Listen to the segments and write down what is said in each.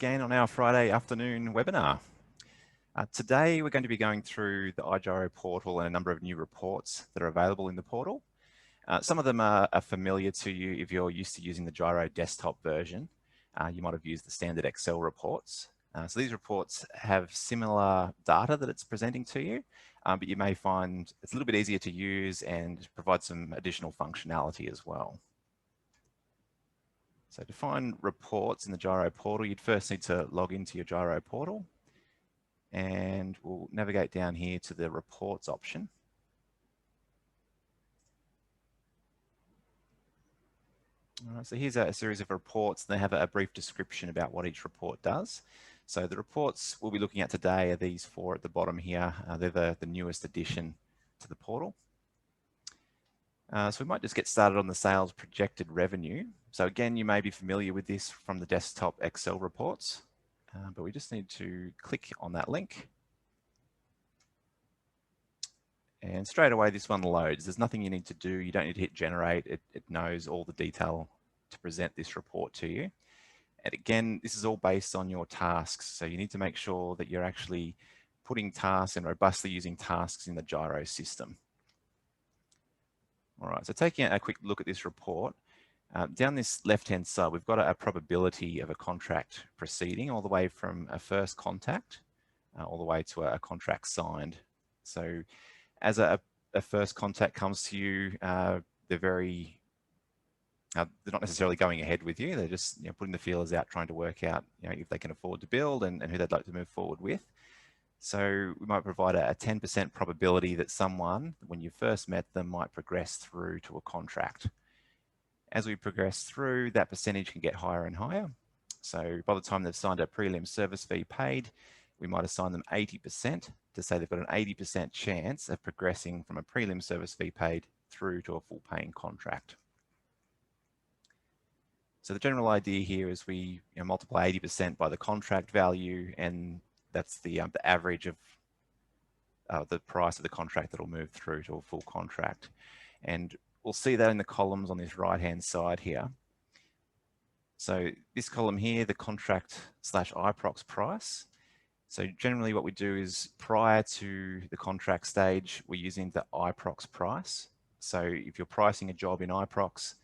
again on our Friday afternoon webinar. Today we're going to be going through the iGyro portal and a number of new reports that are available in the portal. Some of them are familiar to you if you're used to using the Gyro desktop version. You might have used the standard Excel reports. So these reports have similar data that it's presenting to you, but you may find it's a little bit easier to use and provide some additional functionality as well. So to find reports in the Gyro portal, you'd first need to log into your Gyro portal, and we'll navigate down here to the reports option. All right, so here's a series of reports. They have a brief description about what each report does. So the reports we'll be looking at today are these four at the bottom here. They're the newest addition to the portal. So we might just get started on the sales projected revenue. So again, you may be familiar with this from the desktop Excel reports, but we just need to click on that link. And straight away, this one loads. There's nothing you need to do. You don't need to hit generate. It knows all the detail to present this report to you. And again, this is all based on your tasks. So you need to make sure that you're actually putting tasks and robustly using tasks in the Gyro system. All right, so taking a quick look at this report, down this left-hand side, we've got a probability of a contract proceeding all the way from a first contact all the way to a contract signed. So as a first contact comes to you, they're not necessarily going ahead with you. They're just putting the feelers out, trying to work out if they can afford to build and who they'd like to move forward with. So we might provide a 10% probability that someone, when you first met them, might progress through to a contract. As we progress through, that percentage can get higher and higher. So by the time they've signed a prelim service fee paid, we might assign them 80% to say they've got an 80% chance of progressing from a prelim service fee paid through to a full paying contract. So the general idea here is we multiply 80% by the contract value, and that's the average of the price of the contract that will move through to a full contract. And we'll see that in the columns on this right-hand side here. So this column here, the contract / iProx price. So generally what we do is prior to the contract stage, we're using the iProx price. So if you're pricing a job in iProx,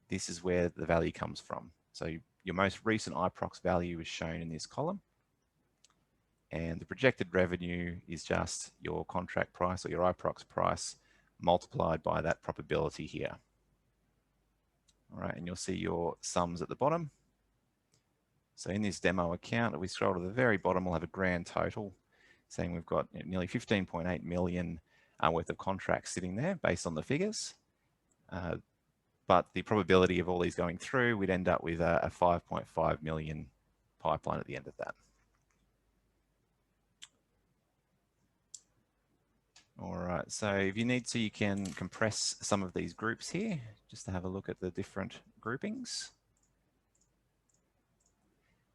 this is where the value comes from. So your most recent iProx value is shown in this column. And the projected revenue is just your contract price or your iProx price multiplied by that probability here. All right, and you'll see your sums at the bottom. So in this demo account, if we scroll to the very bottom, we'll have a grand total saying we've got nearly 15.8 million worth of contracts sitting there based on the figures. But the probability of all these going through, we'd end up with a 5.5 million pipeline at the end of that. All right, so if you need to, you can compress some of these groups here just to have a look at the different groupings.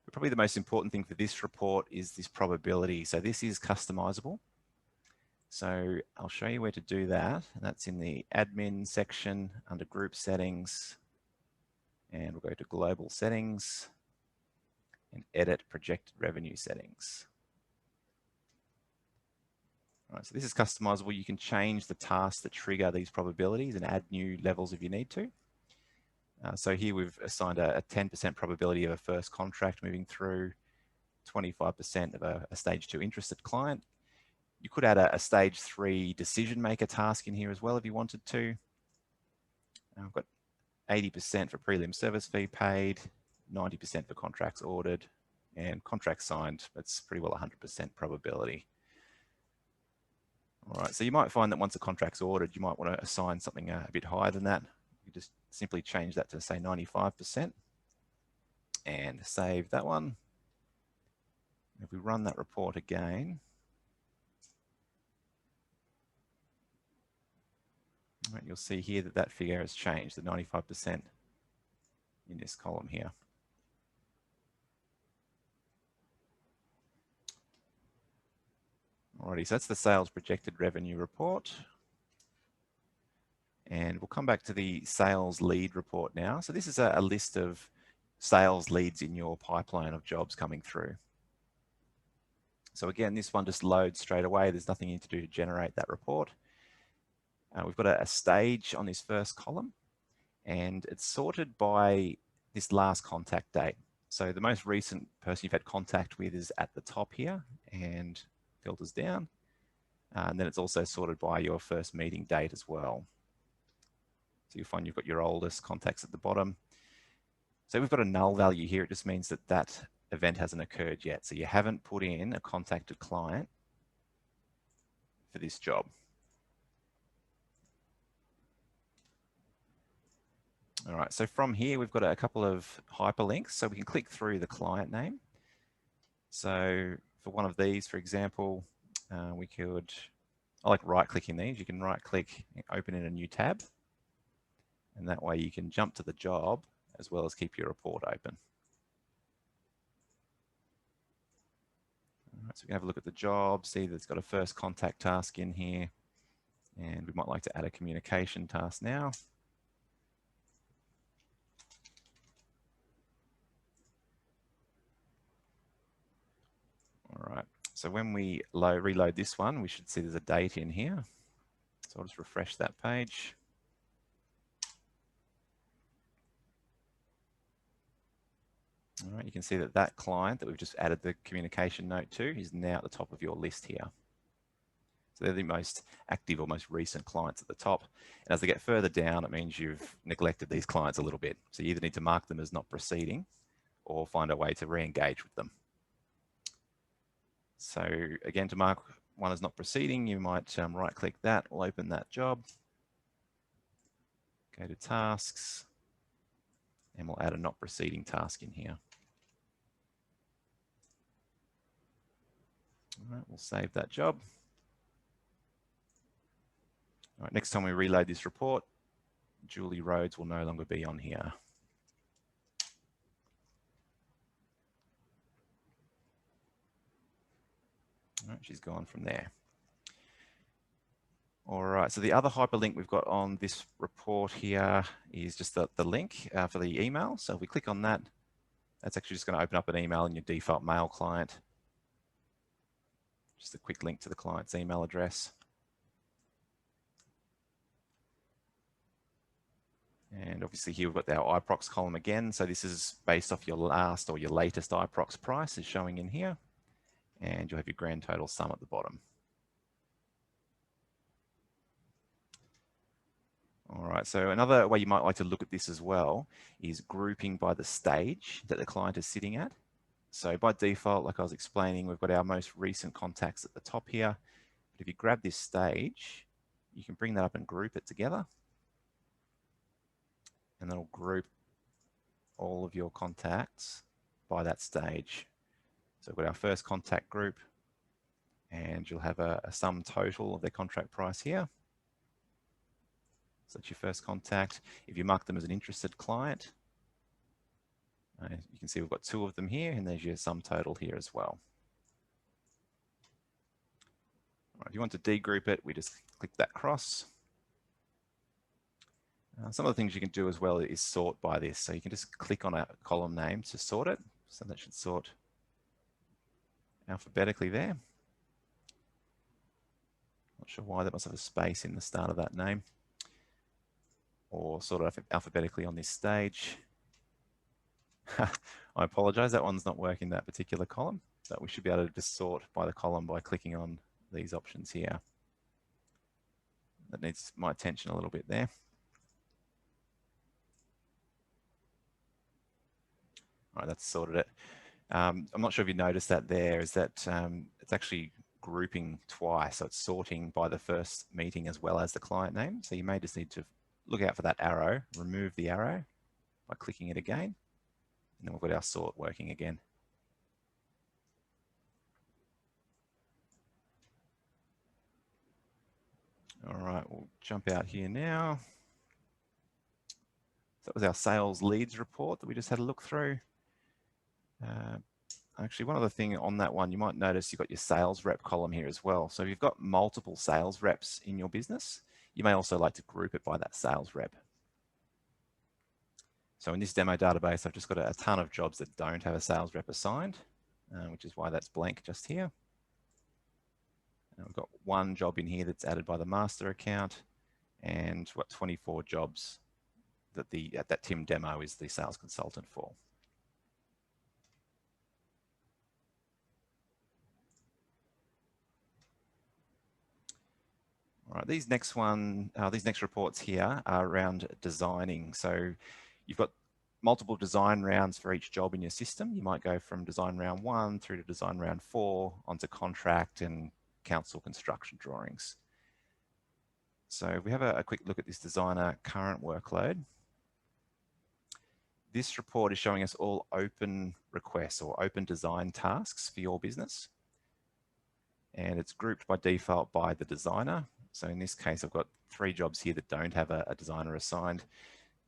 But probably the most important thing for this report is this probability. So this is customizable. So I'll show you where to do that. And that's in the admin section under group settings. And we'll go to global settings and edit projected revenue settings. All right, so this is customizable. You can change the tasks that trigger these probabilities and add new levels if you need to. So here we've assigned a 10% probability of a first contract moving through, 25% of a stage 2 interested client. You could add a stage 3 decision maker task in here as well if you wanted to. I've got 80% for prelim service fee paid, 90% for contracts ordered, and contracts signed. That's pretty well 100% probability. All right, so you might find that once a contract's ordered, you might want to assign something a bit higher than that. You just simply change that to say 95% and save that one. If we run that report again, right, you'll see here that that figure has changed, the 95% in this column here. Alrighty, so that's the sales projected revenue report. And we'll come back to the sales lead report now. So this is a list of sales leads in your pipeline of jobs coming through. So again, this one just loads straight away. There's nothing you need to do to generate that report. We've got a stage on this first column, and it's sorted by this last contact date. So the most recent person you've had contact with is at the top here and filters down. And then it's also sorted by your first meeting date as well. So you'll find you've got your oldest contacts at the bottom. So we've got a null value here. It just means that that event hasn't occurred yet. So you haven't put in a contacted client for this job. All right, so from here, we've got a couple of hyperlinks. So we can click through the client name. So for one of these, for example, we could, I like right-clicking these. You can right-click, open in a new tab. And that way you can jump to the job as well as keep your report open. All right, so we can have a look at the job, see that it's got a first contact task in here. And we might like to add a communication task now. All right, so when we reload this one, we should see there's a date in here. So I'll just refresh that page. All right, you can see that that client that we've just added the communication note to is now at the top of your list here. So they're the most active or most recent clients at the top. And as they get further down, it means you've neglected these clients a little bit. So you either need to mark them as not proceeding or find a way to re-engage with them. So again, to mark one as not proceeding, you might right-click that, we'll open that job, go to tasks, and we'll add a not proceeding task in here. All right, we'll save that job. All right, next time we reload this report, Julie Rhodes will no longer be on here. All right, she's gone from there. All right, so the other hyperlink we've got on this report here is just the link for the email. So if we click on that, that's actually just going to open up an email in your default mail client. Just a quick link to the client's email address. And obviously here we've got our iProx column again. So this is based off your last or your latest iProx price is showing in here. And you'll have your grand total sum at the bottom. All right, so another way you might like to look at this as well is grouping by the stage that the client is sitting at. So by default, like I was explaining, we've got our most recent contacts at the top here. But if you grab this stage, you can bring that up and group it together. And that'll group all of your contacts by that stage. So we've got our first contact group, and you'll have a sum total of their contract price here. So that's your first contact. If you mark them as an interested client, you can see we've got 2 of them here, and there's your sum total here as well. All right, if you want to degroup it, we just click that cross. Some of the things you can do as well is sort by this. So you can just click on a column name to sort it. So that should sort alphabetically there. Not sure why that must have a space in the start of that name. Or sort of alphabetically on this stage. I apologize, that one's not working, that particular column, but we should be able to just sort by the column by clicking on these options here. That needs my attention a little bit there. All right, that's sorted it. I'm not sure if you noticed that there, is that it's actually grouping twice. So it's sorting by the first meeting as well as the client name. So you may just need to look out for that arrow, remove the arrow by clicking it again. And then we've got our sort working again. All right, we'll jump out here now. So that was our sales leads report that we just had a look through. Actually, one other thing on that one, you might notice you've got your sales rep column here as well. So if you've got multiple sales reps in your business, you may also like to group it by that sales rep. So in this demo database, I've just got a ton of jobs that don't have a sales rep assigned, which is why that's blank just here. And we've got one job in here that's added by the master account, and what 24 jobs that that Tim demo is the sales consultant for. All right, these next reports here are around designing. So you've got multiple design rounds for each job in your system. You might go from design round 1 through to design round 4 onto contract and council construction drawings. So if we have a quick look at this designer current workload. This report is showing us all open requests or open design tasks for your business. And it's grouped by default by the designer. So in this case, I've got 3 jobs here that don't have a designer assigned.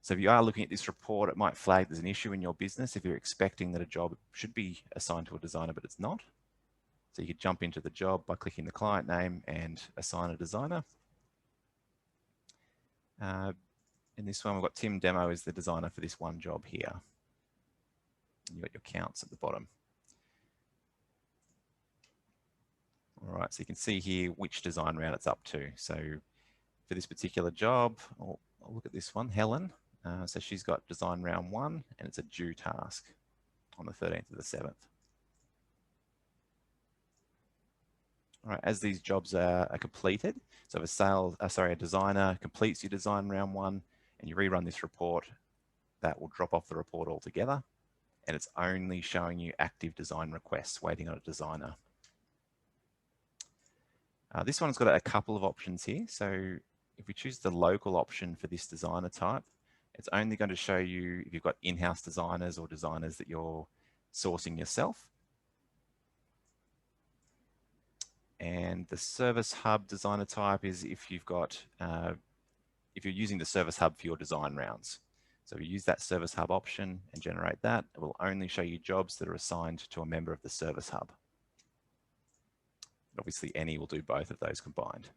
So if you are looking at this report, it might flag there's an issue in your business if you're expecting that a job should be assigned to a designer, but it's not. So you could jump into the job by clicking the client name and assign a designer. In this one, we've got Tim Demo as the designer for this one job here. You've got your counts at the bottom. All right, so you can see here which design round it's up to. So for this particular job, I'll look at this one, Helen. So she's got design round 1, and it's a due task on the 13th of the 7th. All right, as these jobs are completed, so if a designer completes your design round 1 and you rerun this report, that will drop off the report altogether, and it's only showing you active design requests waiting on a designer. This one's got a couple of options here. So if we choose the local option for this designer type, it's only going to show you if you've got in-house designers or designers that you're sourcing yourself. And the Service Hub designer type is if you've got, if you're using the Service Hub for your design rounds. So if you use that Service Hub option and generate that, it will only show you jobs that are assigned to a member of the Service Hub. Obviously, any will do both of those combined.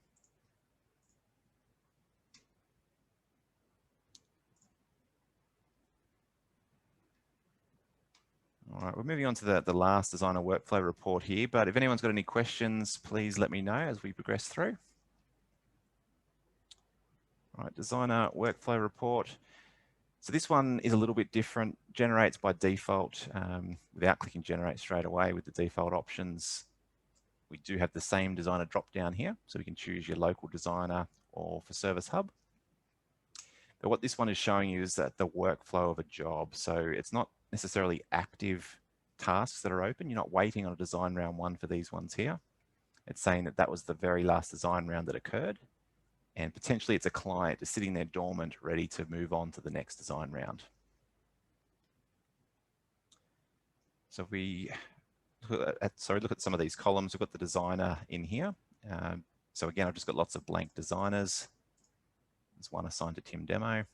All right, we're moving on to the last designer workflow report here, but if anyone's got any questions, please let me know as we progress through. All right, designer workflow report. So this one is a little bit different, generates by default without clicking generate straight away with the default options. We do have the same designer drop down here, so we can choose your local designer or for Service Hub. But what this one is showing you is that the workflow of a job. So it's not necessarily active tasks that are open. You're not waiting on a design round 1 for these ones here. It's saying that that was the very last design round that occurred. And potentially it's a client just sitting there dormant, ready to move on to the next design round. So if we look at some of these columns, we've got the designer in here. So again, I've just got lots of blank designers. There's one assigned to Tim Demo.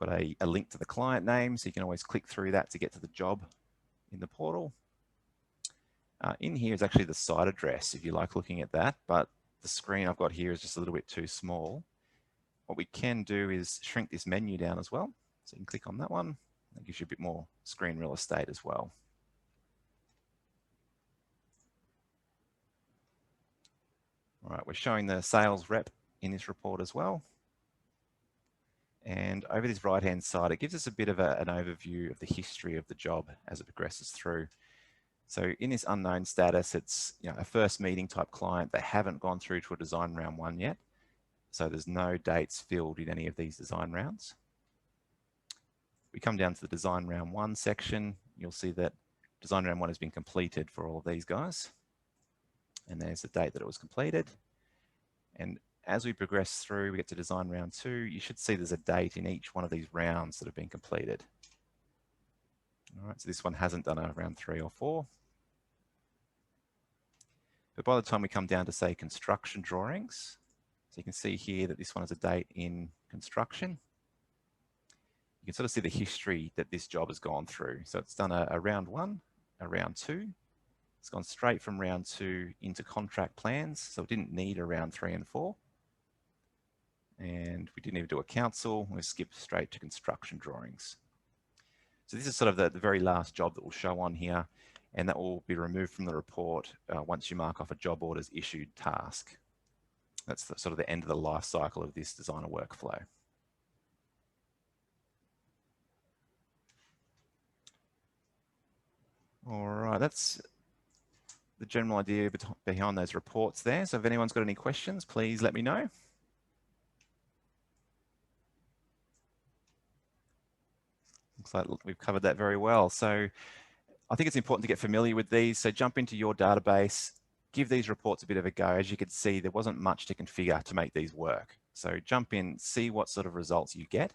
We've got a link to the client name, so you can always click through that to get to the job in the portal. In here is actually the site address, if you like looking at that, but the screen I've got here is just a little bit too small. What we can do is shrink this menu down as well. So you can click on that one. That gives you a bit more screen real estate as well. All right, we're showing the sales rep in this report as well. And over this right-hand side, it gives us a bit of an overview of the history of the job as it progresses through. So in this unknown status, it's a first meeting type client. They haven't gone through to a design round 1 yet. So there's no dates filled in any of these design rounds. We come down to the design round 1 section. You'll see that design round 1 has been completed for all of these guys. And there's the date that it was completed. And as we progress through, we get to design round 2, you should see there's a date in each one of these rounds that have been completed. All right, so this one hasn't done a round 3 or 4. But by the time we come down to, say, construction drawings, so you can see here that this one has a date in construction. You can sort of see the history that this job has gone through. So it's done a round 1, a round 2. It's gone straight from round 2 into contract plans. So it didn't need a round 3 and 4. And we didn't even do a council. We'll skip straight to construction drawings. So this is sort of the very last job that we'll show on here, and that will be removed from the report once you mark off a job orders issued task. That's sort of the end of the life cycle of this designer workflow. All right, that's the general idea behind those reports there. So if anyone's got any questions, please let me know. Looks like we've covered that very well. So I think it's important to get familiar with these. So jump into your database, give these reports a bit of a go. As you can see, there wasn't much to configure to make these work. So jump in, see what sort of results you get.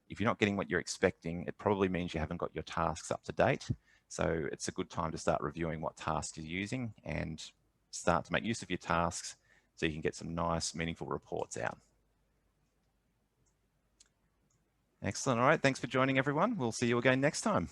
If you're not getting what you're expecting, it probably means you haven't got your tasks up to date. So it's a good time to start reviewing what tasks you're using and start to make use of your tasks so you can get some nice, meaningful reports out. Excellent. All right. Thanks for joining, everyone. We'll see you again next time.